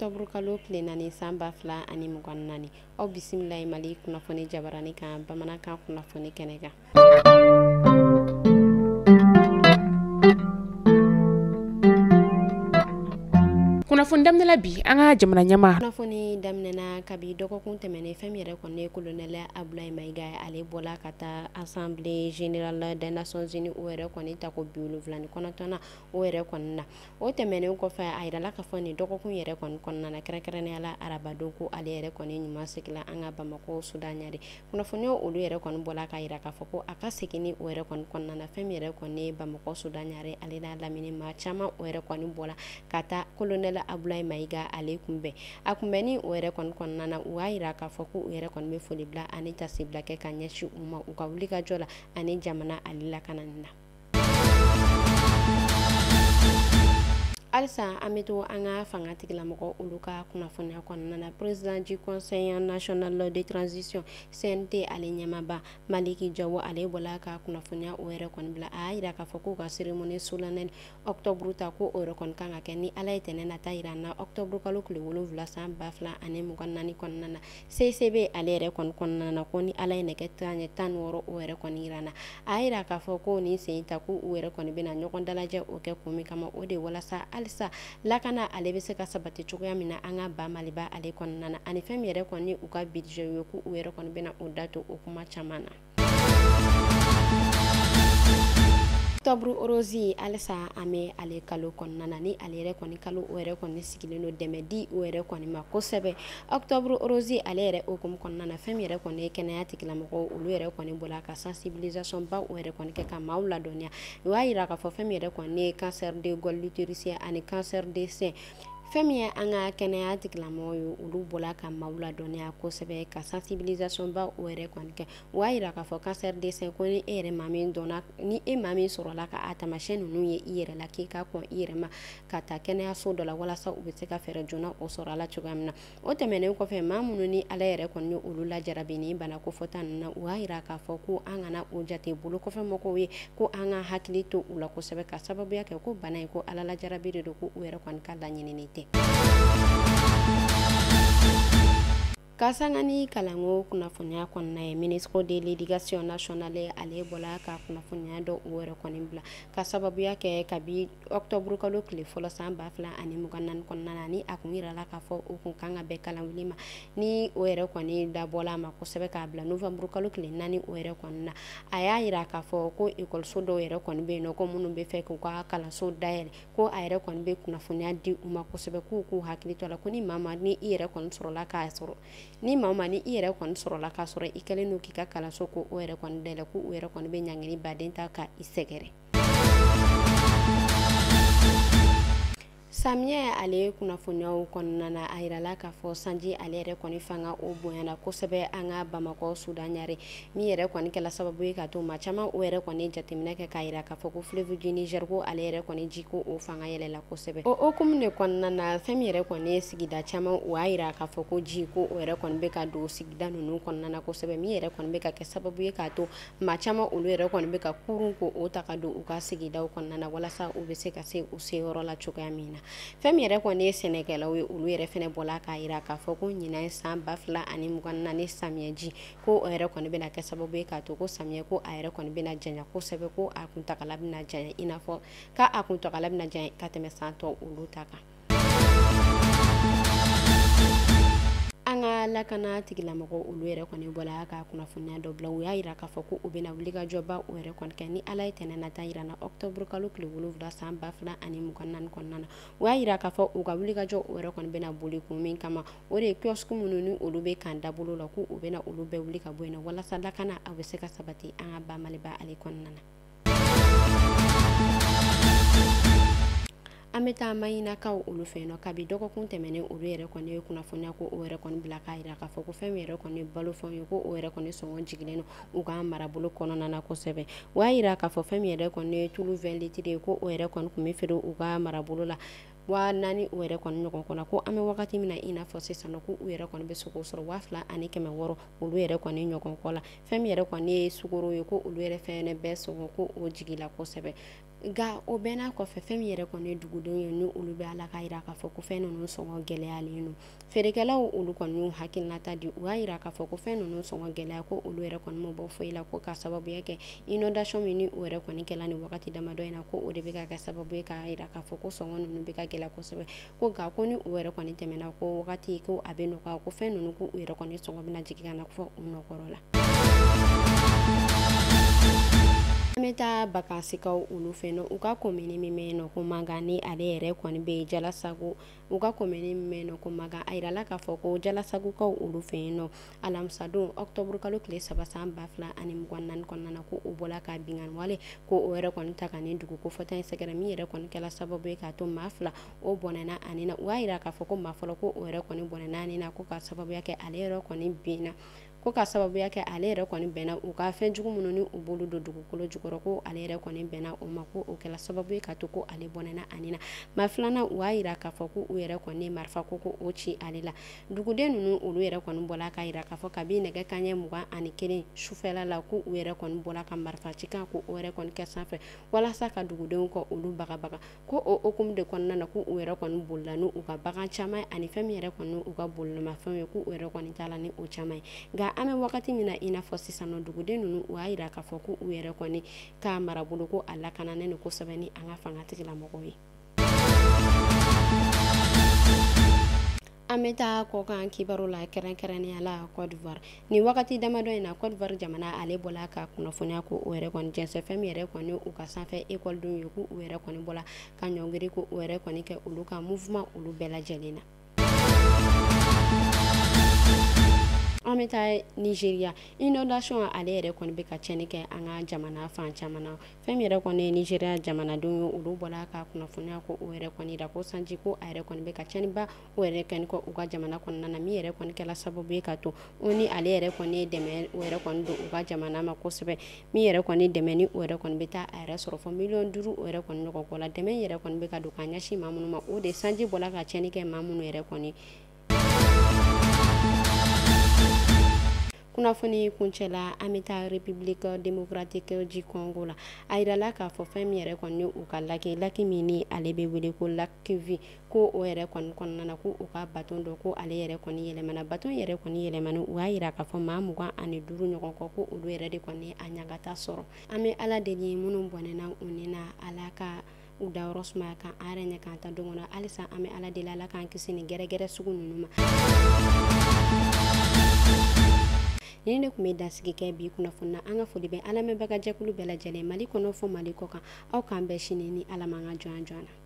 octobre kalo tile naani san 2024 aw bisimilayi mali kunnafoni jabarani kan bamanankan kunnafoni kɛnɛ kan. Kunnafoni daminɛ bi an ka jamana ɲɛmaa. Kunnafoni daminɛna kabi dɔgɔkun tɛmɛnen fɛn min yɛrɛ kɔni colonel Abdulaye Mayiga ale bɔla ka taa assemblée générale des nations unies o yɛrɛ kɔni ta ko bi 79 o yɛrɛ kɔni na. O tɛmɛnen kɔfɛ a yirala ka fɔ nin dɔgɔkun yɛrɛ kɔni kɔnɔna na kɛrɛnkɛrɛnnenya arabadon ko ale yɛrɛ kɔni ɲuman segila an ka Bamako Sudan ɲare. Kunnafoni olu yɛrɛ kɔni bɔla ka yira ka fɔ ko a ka segin ni o yɛrɛ kɔni kɔnɔna na fɛn min yɛrɛ kɔni Bamako Sudan ɲare ale n'a lamini maa caman o yɛrɛ kɔni bɔla ka taa colonel Abdulaye Mayiga ale kunbɛn. A kunbɛnni o yɛrɛ kɔni kɔnɔna na u y'a yira k'a fɔ ko u yɛrɛ kɔni bɛ foli bila ani tasibila kɛ ka ɲɛsin u ma u ka wulikajɔ la ani jamana ale lakanani na. Alisa an bɛ to an ka fanga tigilamɔgɔ olu ka kunnafoniya kɔnɔna na président du conseil national de transition CNT ale ɲɛmaaba Maliki Jawo ale bɔla ka kunnafoniya o yɛrɛ kɔni bila a y'a yira k'a fɔ k'u ka cérémonie solennelle octobre ta ko o yɛrɛ kɔni kan ka kɛ ni ala ye tɛnɛ nata yira na octobre kalo tile 7 san 2024 kɔnɔna na CCB ale yɛrɛ kɔni kɔnɔna na ko ni ala ye nɛgɛ kanɲɛ 16 o yɛrɛ kɔni yira na a y'a yira k'a fɔ ko ni sen ta ko u yɛrɛ kɔni bɛna ɲɔgɔn dalajɛ o kɛ kun min kama o de walasa halisa lakana ale bɛ se ka sabati cogoya min na an ka ba Maliba ale kɔnɔna na ani fɛn min yɛrɛ kɔni u ka budget ye ko u yɛrɛ kɔni bɛna o dato o kuma caman na. Octobre rose alisa an bɛ ale kalo kɔnɔna na ni ale yɛrɛ kɔni kalo o yɛrɛ kɔni sigilen don dɛmɛ di o yɛrɛ kɔni ma kosɛbɛ. Octobre rose ale yɛrɛ hukumu kɔnɔna na fɛn min yɛrɛ kɔni ye kɛnɛya tigilamɔgɔw olu yɛrɛ kɔni bɔla ka sensibilisation ba o yɛrɛ kɔni kɛ ka maaw ladɔnniya u y'a yira k'a fɔ fɛn min yɛrɛ kɔni ye cancer de col de l'utérus ani cancer de sein fɛn min ye an ka kɛnɛya tigilamɔgɔw ye olu bɔla ka maaw ladɔnniya kosɛbɛ ka sensibilisation ba o yɛrɛ kɔni kɛ u y'a yira k'a fɔ cancer de sein ko ni e yɛrɛ maa min dɔnna ni e maa min sɔrɔla ka a taamasiyɛn ninnu ye i yɛrɛ la k'i ka kɔn i yɛrɛ ma ka taa kɛnɛyaso dɔ la walasa u bɛ se ka fɛɛrɛ joona o sɔrɔ a la cogoya min na o tɛmɛnen kɔfɛ maa minnu ni ala yɛrɛ kɔni ye olu lajarabi ni bana kofɔta ninnu na u y'a yira k'a fɔ ko an kana o jate bolo kɔfɛ mɔgɔw ye ko an ka hakili to u la kosɛbɛ ka sababuya kɛ ko bana in ko ala lajarabi de don ko u yɛrɛ kɔni ka laɲinini tɛ. Ka sanga ni kalanko kunnafoniya kɔnɔna ye ministre de l'éducation nationale ale bɔla ka kunnafoniya dɔ o yɛrɛ kɔni bila ka sababuya kɛ kabi octobre kalo tile fɔlɔ san 2024 kɔnɔna na ni a kun yirala k'a fɔ o kun kan ka bɛn kalan wuli ma ni o yɛrɛ kɔni dabɔla a ma kosɛbɛ k'a bila novembre kalo tile 4 o yɛrɛ kɔni na a y'a yira k'a fɔ ko école dɔw yɛrɛ kɔni bɛ yen nɔ ko minnu bɛ fɛ k'u ka kalanso dayɛlɛ ko a yɛrɛ kɔni bɛ kunnafoniya di u ma kosɛbɛ k'u hakili to a la ko ni maa ni i yɛrɛ kɔni sɔrɔla k'a sɔrɔ ni maa ni i yɛrɛ kɔni sɔrɔla k'a sɔrɔ i kɛlen don k'i ka kalanso ko o yɛrɛ kɔni dayɛlɛ ko u yɛrɛ kɔni bɛ ɲangini baden ta ka i sɛgɛrɛ. Samiyɛ ale kunnafoniyaw kɔnɔna na a yirala k'a fɔ sanji ale yɛrɛ kɔni fanga o bonyana kosɛbɛ an ka Bamako Sudan ɲare min yɛrɛ kɔni kɛla sababu ye ka to maa caman o yɛrɛ kɔni jateminɛ kɛ k'a yira k'a fɔ ko fleuve du Niger ko ale yɛrɛ kɔni ji ko o fanga yɛlɛla kosɛbɛ o hukumu de kɔnɔna na fɛn min yɛrɛ kɔni ye sigida caman o y'a yira k'a fɔ ko ji ko o yɛrɛ kɔni bɛ ka don sigida ninnu kɔnɔna na kosɛbɛ min yɛrɛ kɔni bɛ ka kɛ sababu ye k'a to maa caman olu yɛrɛ kɔni bɛ ka kurun ko o ta ka don u ka sigidaw kɔnɔna na walasa u bɛ se ka se u seyɔrɔ la cogoya min na fɛn min yɛrɛ kɔni ye sɛnɛkɛlaw ye olu yɛrɛ fɛnɛ bɔla k'a yira k'a fɔ ko ɲinan san 2024 samiyɛji ko o yɛrɛ kɔni bɛna kɛ sababu ye k'a to ko samiyɛ ko a yɛrɛ kɔni bɛna janya kosɛbɛ ko a kuntagala bɛna janya i n'a fɔ ka a kuntagala bɛna janya ka tɛmɛ san tɔ olu ta kan. An ka lakana tigilamɔgɔ olu yɛrɛ kɔni bɔla ka kunnafoniya dɔ bila u y'a yira k'a fɔ ko u bɛna wulikajɔba o yɛrɛ kɔni kɛ ni ala ye tɛnɛ nata yira na octobre kalo tile 7 san 2024 kɔnɔna na u y'a yira k'a fɔ u ka wulikajɔ o yɛrɛ kɔni bɛna boli kun min kama o de ye kiosque minnu ni olu bɛ kan dabolo la ko u bɛna olu bɛɛ wuli ka bɔ yen nɔ walasa lakana a bɛ se ka sabati an ka ba Maliba ale kɔnɔna na. An bɛ taa Mayinakaw olu fɛ yen nɔ kabi dɔgɔkun tɛmɛnen olu yɛrɛ kɔni ye kunnafoniya ko o yɛrɛ kɔni bila k'a yira k'a fɔ ko fɛn min yɛrɛ kɔni balo fɛnw ye ko o yɛrɛ kɔni sɔngɔ jigilen don u ka marabolo kɔnɔna na kosɛbɛ u y'a yira k'a fɔ fɛn min yɛrɛ kɔni ye tulu 20 litres ye ko o yɛrɛ kɔni tun bɛ feere u ka marabolo la 4,000 o yɛrɛ kɔni ɲɔgɔn kɔnɔ ko an bɛ wagati min na i n'a fɔ sisan nɔ ko u yɛrɛ kɔni bɛ se k'o sɔrɔ 2,600 olu yɛrɛ kɔni ɲɔgɔn kɔ la fɛn min yɛrɛ kɔni ye sukaro ye ko olu yɛrɛ fɛnɛ bɛɛ sɔngɔ ko o jigila kosɛbɛ ga o bɛɛ n'a kɔfɛ fɛn min yɛrɛ kɔni dugudenw ye ni olu bɛ ala ka yira k'a fɔ ko fɛn ninnu sɔngɔ gɛlɛyalen don feerekɛlaw olu kɔni y'u hakilinata di u y'a yira k'a fɔ ko fɛn ninnu sɔngɔ gɛlɛya ko olu yɛrɛ kɔni ma bɔ foyi la ko ka sababuya kɛ inondation min ni o yɛrɛ kɔni kɛla ni wagati damadɔ in na ko o de bɛ ka kɛ sababu ye k'a yira k'a fɔ ko sɔngɔ ninnu bɛ ka gɛlɛya kosɛbɛ ko nka ko ni o yɛrɛ kɔni tɛmɛna ko wagati ko a bɛ nɔgɔya ko fɛn ninnu ko u yɛrɛ kɔni sɔngɔ bɛna jigin ka na fɔ u nɔkɔrɔ la. An bɛ taa bakansikaw olu fɛ yen nɔ u ka komini min bɛ yen nɔ ko Mankan ni ale yɛrɛ kɔni bɛ Jalasago u ka komini min bɛ yen nɔ ko Mankan a yirala k'a fɔ ko Jalasagokaw olu fɛ yen nɔ alamisadon octobre kalo tile 3 san 2024 kɔnɔna na ko u bɔla ka binganni wale ko o yɛrɛ kɔni ta ka ni dugu ko fɔta in sɛgɛrɛ min yɛrɛ kɔni kɛla sababu ye k'a to maa 2 o bɔnɛna ani na u y'a yira k'a fɔ ko maa fɔlɔ ko o yɛrɛ kɔni bɔnɛna ani na ko ka sababuya kɛ ale yɛrɛ kɔni binna ko ka sababuya kɛ ale yɛrɛ kɔni bɛnna u ka fɛn jugu minnu ni u bolo don dugukolo jukɔrɔ ko ale yɛrɛ kɔni bɛnna o ma ko o kɛla sababu ye ka to ko ale bɔnɛna ani na maa 2nan u y'a yira k'a fɔ ko u yɛrɛ kɔni marifa ko o ci ale la duguden ninnu olu yɛrɛ kɔni bɔla ka yira k'a fɔ kabi nɛgɛ kanɲɛ 21 sufɛla la ko u yɛrɛ kɔni bɔla ka marifa cikan ko o yɛrɛ kɔni kɛ sanfɛ walasa ka dugudenw ka olu bagabaga ko o hukumu de kɔnɔna na ko u yɛrɛ kɔni bolila n'u ka bagan caman ani fɛn min yɛrɛ kɔni u ka bolimafɛnw ye ko u yɛrɛ kɔni taala ni o caman ye nka an bɛ wagati min na i n'a fɔ sisan nɔ duguden ninnu u y'a yira k'a fɔ ko u yɛrɛ kɔni ka marabolo ko a lakananen don kosɛbɛ ni an ka fangatigilamɔgɔw ye. An bɛ taa kɔkan kibaru la kɛrɛnkɛrɛnnenya la Côte d'Ivoire ni wagati damadɔ in na Côte d'Ivoire jamana ale bɔla ka kunnafoniya ko o yɛrɛ kɔni jɛnsɛ fɛn min yɛrɛ kɔni u ka sanfɛ ekɔlidenw ye ko u yɛrɛ kɔni bɔla ka ɲɔngiri ko o yɛrɛ kɔni kɛ olu ka mouvement olu bɛɛ lajɛlen na. An bɛ taa Nigeria inondation ale yɛrɛ kɔni bɛ ka cɛnni kɛ an ka jamana fan caman na fɛn min yɛrɛ kɔni ye Nigeria jamanadenw ye olu bɔla ka kunnafoniya ko o yɛrɛ kɔni da ko sanji ko a yɛrɛ kɔni bɛ ka cɛnniba o yɛrɛ kɛni kɔ u ka jamana kɔnɔna na min yɛrɛ kɔni kɛla sababu ye ka to o ni ale yɛrɛ kɔni ye dɛmɛ o yɛrɛ kɔni don u ka jamana ma kosɛbɛ min yɛrɛ kɔni dɛmɛ ni o yɛrɛ kɔni bɛ taa a yɛrɛ sɔrɔ fɔ miliyɔn 5 o yɛrɛ kɔni ɲɔgɔn kɔ la dɛmɛ yɛrɛ kɔni bɛ ka don ka ɲɛsin maa minnu ma o de sanji bɔla ka cɛnni kɛ maa minnu yɛrɛ kɔni. Kunnafoni kuncɛla an bɛ taa République démocratique du Congo la a yirala k'a fɔ fɛn min yɛrɛ kɔni u ka laki min ni ale bɛ wele ko lac V ko o yɛrɛ kɔni kɔnɔna na ko u ka baton dɔ ko ale yɛrɛ kɔni yɛlɛmana baton yɛrɛ kɔni yɛlɛmana u y'a yira k'a fɔ maa 25 ɲɔgɔn kɔ ko olu yɛrɛ de kɔni a ɲagata sɔrɔ an bɛ ala deli minnu bɔnɛna u ni na ala ka u dayɔrɔ sumaya kan an yɛrɛ ɲɛ k'an ta don kɔnɔ halisa an bɛ ala deli ala k'an kisi ni gɛrɛgɛrɛ sugu ninnu ma. Ni ne tun bɛ dasigi kɛ bi kunnafoni na an ka foli bɛ an lamɛnbaga jɛkulu bɛɛ lajɛlen Mali kɔnɔ fɔ Mali kɔ kan aw k'an bɛɛ sini ni ala man ka jɔn na.